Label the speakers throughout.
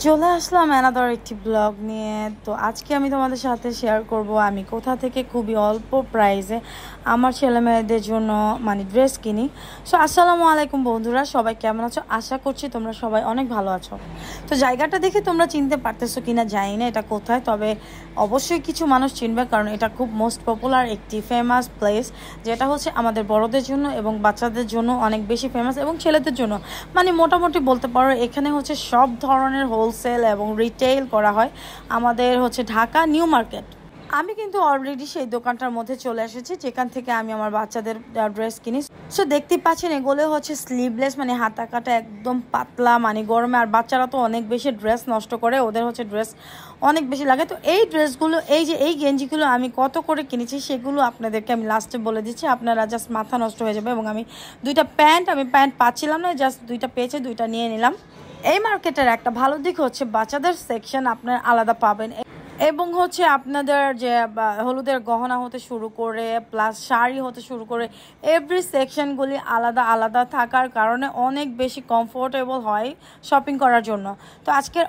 Speaker 1: চলে আসলাম অ্যানাদার একটি ব্লগ নিয়ে। তো আজকে আমি তোমাদের সাথে শেয়ার করব আমি কোথা থেকে খুবই অল্প প্রাইসে আমার ছেলে মেয়েদের জন্য মানে ড্রেস কিনি। সো আসসালামু আলাইকুম বন্ধুরা, সবাই কেমন আছো? আশা করছি তোমরা সবাই অনেক ভালো আছো। তো জায়গাটা দেখে তোমরা চিনতে পারতেছো কিনা জানি না এটা কোথায়, তবে অবশ্যই কিছু মানুষ চিনবে কারণ এটা খুব মোস্ট পপুলার একটি ফেমাস প্লেস, যেটা হচ্ছে আমাদের বড়দের জন্য এবং বাচ্চাদের জন্য অনেক বেশি ফেমাস এবং ছেলেদের জন্য মানে মোটামুটি বলতে পারো এখানে হচ্ছে সব ধরনের হোলসেল এবং রিটেইল করা হয়। আমাদের হচ্ছে ঢাকা নিউ মার্কেট। আমি কিন্তু অলরেডি সেই দোকানটার মধ্যে চলে এসেছি যেখান থেকে আমি আমার বাচ্চাদের ড্রেস কিনি। সো দেখতেই পাচ্ছেন এগুলো হচ্ছে স্লিভলেস, মানে হাতা কাটা একদম পাতলা, মানে গরমে আর বাচ্চারা তো অনেক বেশি ড্রেস নষ্ট করে, ওদের হচ্ছে ড্রেস অনেক বেশি লাগে। তো এই ড্রেসগুলো এই গেঞ্জিগুলো আমি কত করে কিনেছি সেগুলো আপনাদেরকে আমি লাস্টে বলে দিচ্ছি, আপনারা জাস্ট মাথা নষ্ট হয়ে যাবে। এবং আমি প্যান্ট পাচ্ছিলাম না, জাস্ট দুইটা পেয়েছে, দুইটা নিয়ে নিলাম। এই মার্কেটের একটা ভালো দিক হচ্ছে বাচ্চাদের সেকশন আপনার আলাদা পাবেন এবং হচ্ছে আপনাদের যে হলুদের গহনা হতে শুরু করে প্লাস শাড়ি হতে শুরু করে এভরি সেকশনগুলি আলাদা আলাদা থাকার কারণে অনেক বেশি কমফোর্টেবল হয় শপিং করার জন্য। তো আজকের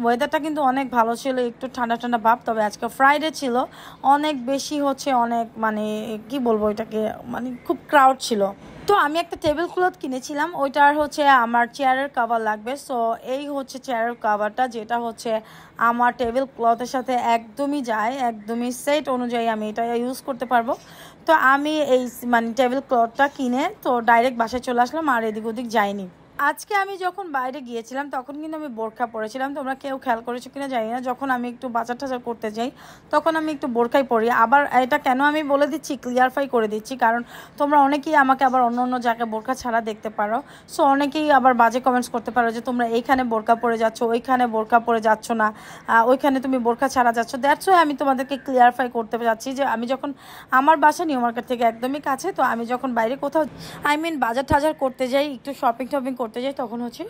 Speaker 1: ওয়েদারটা কিন্তু অনেক ভালো ছিল, একটু ঠান্ডা ঠান্ডা ভাব, তবে আজকে ফ্রাইডে ছিল, অনেক বেশি হচ্ছে অনেক মানে কি বলবো এটাকে, মানে খুব ক্রাউড ছিল। তো আমি একটা টেবিল ক্লথ কিনেছিলাম, ওইটার হচ্ছে আমার চেয়ারের কাভার লাগবে। সো এই হচ্ছে চেয়ারের কাভারটা, যেটা হচ্ছে আমার টেবিল ক্লথের সাথে একদমই যায়, একদমই সেট অনুযায়ী আমি এটা ইউজ করতে পারবো। তো আমি এই মানে টেবিল ক্লথটা কিনে তো ডাইরেক্ট বাসায় চলে আসলাম, আর এদিক ওদিক যাইনি। আজকে আমি যখন বাইরে গিয়েছিলাম তখন কিন্তু আমি বোরখা পরেছিলাম, তোমরা কেউ খেয়াল করেছো কিনা জানি না। যখন আমি একটু বাজার টাজার করতে যাই তখন আমি একটু বোরখাই পরি। আবার এটা কেন আমি বলে দিচ্ছি, ক্লিয়ারফাই করে দিচ্ছি, কারণ তোমরা অনেকেই আমাকে আবার অন্য অন্য জায়গায় বোরখা ছাড়া দেখতে পারো। সো অনেকেই আবার বাজে কমেন্টস করতে পারো যে তোমরা এইখানে বোরখা পরে যাচ্ছ, ওইখানে বোরখা পরে যাচ্ছ না, ওইখানে তুমি বোরখা ছাড়া যাচ্ছ। দ্যাটস ওয়াই আমি তোমাদেরকে ক্লিয়ারফাই করতে যাচ্ছি যে আমি যখন আমার বাসা নিউ মার্কেট থেকে একদমই কাছে, তো আমি যখন বাইরে কোথাও বাজার টাজার করতে যাই, একটু শপিং টপিং করতে যাই, তখন হচ্ছে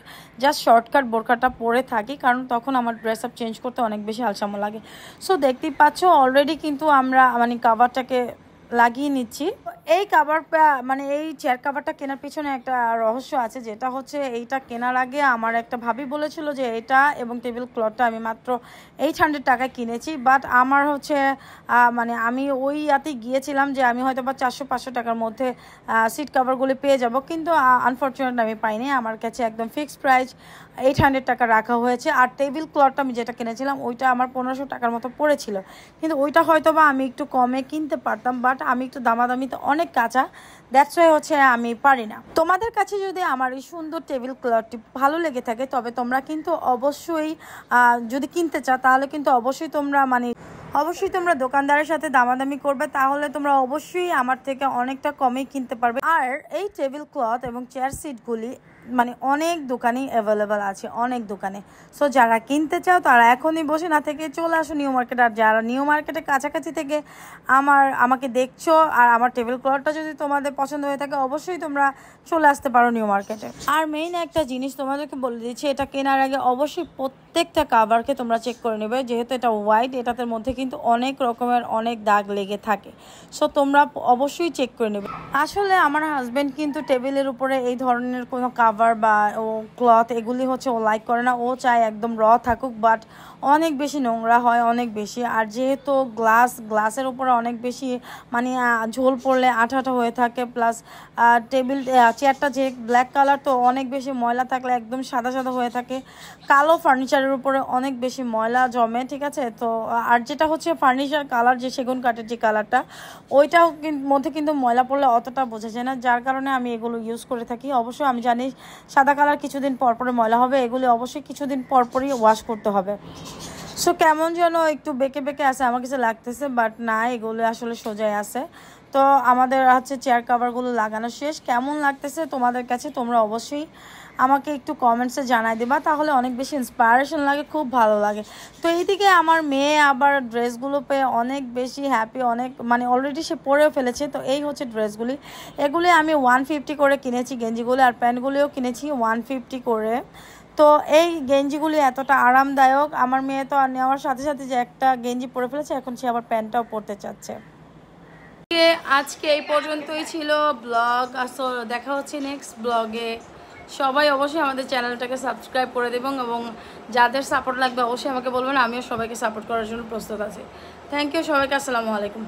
Speaker 1: জাস্ট শর্টকাট বোরকাটা পরে থাকি, কারণ তখন আমার ড্রেস আপ চেঞ্জ করতে অনেক বেশি আলসামো লাগে। সো দেখতেই পাচ্ছ অলরেডি কিন্তু আমরা মানে কাভারটাকে লাগিয়ে নিচ্ছি। এই মানে এই চেয়ার কাভারটা কেনার পিছনে একটা রহস্য আছে, যেটা হচ্ছে এইটা কেনার আগে আমার একটা ভাবি বলেছিল যে এটা এবং টেবিল ক্লথটা আমি মাত্র 800 টাকায় কিনেছি, বাট আমার হচ্ছে মানে আমি ওই ইয়াতে গিয়েছিলাম যে আমি হয়তো বা 400-500 টাকার মধ্যে সিট কাভারগুলি পেয়ে যাব, কিন্তু আনফর্চুনেট আমি পাইনি। আমার কাছে একদম ফিক্সড প্রাইস 800 টাকা রাখা হয়েছে। আর টেবিল ক্লথটা আমি যেটা কিনেছিলাম ওইটা আমার 1500 টাকার মতো পড়েছিল, কিন্তু ওইটা হয়তো বা আমি একটু কমে কিনতে পারতাম, বাট আমি একটু দামাদামিতে অনেক কাঁচা, দ্যাটস ওয়াই হচ্ছে আমি পারি না। তোমাদের কাছে যদি আমার এই সুন্দর টেবিল ক্লথটি ভালো লেগে থাকে তবে তোমরা কিন্তু অবশ্যই যদি কিনতে চাও তাহলে কিন্তু অবশ্যই তোমরা দোকানদারের সাথে দামাদামি করবে, তাহলে তোমরা অবশ্যই আমার থেকে অনেকটা কমেই কিনতে পারবে। আর এই টেবিল ক্লথ এবং চেয়ার সিটগুলি মানে অনেক দোকানেই অ্যাভেলেবেল আছে, অনেক দোকানে। সো যারা কিনতে চাও তারা এখনই বসে না থেকে চলে আসো নিউ মার্কেট। আর যারা নিউ মার্কেটের কাছাকাছি থেকে আমাকে দেখছো আর আমার টেবিল ক্লথটা যদি তোমাদের পছন্দ হয়ে থাকে অবশ্যই তোমরা চলে আসতে পারো নিউ মার্কেটে। আর মেইন একটা জিনিস তোমাদেরকে বলে দিচ্ছি, এটা কেনার আগে অবশ্যই প্রত্যেকটা কাভারকে তোমরা চেক করে নেবে, যেহেতু এটা হোয়াইট, এটাতে মধ্যে কিন্তু অনেক রকমের অনেক দাগ লেগে থাকে। সো তোমরা অবশ্যই চেক করে নেবে। আসলে আমার হাজব্যান্ড কিন্তু টেবিলের উপরে এই ধরনের কোনো কাভার বা ও ক্লথ এগুলি হচ্ছে ও লাইক করে না, ও চায় একদম র থাকুক, বাট অনেক বেশি নোংরা হয়, অনেক বেশি। আর যেহেতু গ্লাসের উপরে অনেক বেশি মানে ঝোল পড়লে আঠা আঠা হয়ে থাকে, প্লাস চেয়ারটা যে ব্ল্যাক কালার, তো অনেক বেশি ময়লা থাকলে একদম সাদা সাদা হয়ে থাকে। কালো ফার্নিচারের উপরে অনেক বেশি ময়লা জমে, ঠিক আছে। তো আর যেটা হচ্ছে ফার্নিচার কালার, যে সেগুন কাঠের যে কালারটা, ওইটাও মধ্যে কিন্তু ময়লা পড়লে অতটা বোঝা যায় না, যার কারণে আমি এগুলো ইউজ করে থাকি। অবশ্যই আমি জানি সাদা কালার কিছুদিন পরপরে ময়লা হবে, এগুলি অবশ্যই কিছুদিন পরপরই ওয়াশ করতে হবে। সো কেমন যেন একটু বেঁকে বেঁকে আছে আমার কাছে লাগতেছে, বাট না, এগুলো আসলে সোজাই আছে। তো আমাদের হচ্ছে চেয়ার কাভারগুলো লাগানো শেষ। কেমন লাগতেছে তোমাদের কাছে তোমরা অবশ্যই আমাকে একটু কমেন্টসে জানাই দেবা, তাহলে অনেক বেশি ইন্সপায়ারেশন লাগে, খুব ভালো লাগে। তো এইদিকে আমার মেয়ে আবার ড্রেসগুলো পেয়ে অনেক বেশি হ্যাপি, অনেক মানে অলরেডি সে পরেও ফেলেছে। তো এই হচ্ছে ড্রেসগুলি, এগুলি আমি 150 করে কিনেছি গেঞ্জিগুলি, আর প্যান্টগুলিও কিনেছি 150 করে। তো এই গেঞ্জিগুলি এতটা আরামদায়ক, আমার মেয়ে তো নেওয়ার সাথে সাথে যে একটা গেঞ্জি পরে ফেলেছে, এখন সে আবার প্যান্টটাও পরতে চাচ্ছে। আজকে এই পর্যন্তই ছিল ব্লগ। আসো দেখা হচ্ছে নেক্সট ব্লগে। সবাই অবশ্যই আমাদের চ্যানেলটাকে সাবস্ক্রাইব করে দেবেন এবং যাদের সাপোর্ট লাগবে অবশ্যই আমাকে বলবেন, আমিও সবাইকে সাপোর্ট করার জন্য প্রস্তুত আছি। থ্যাংক ইউ সবাইকে, আসসালামু আলাইকুম।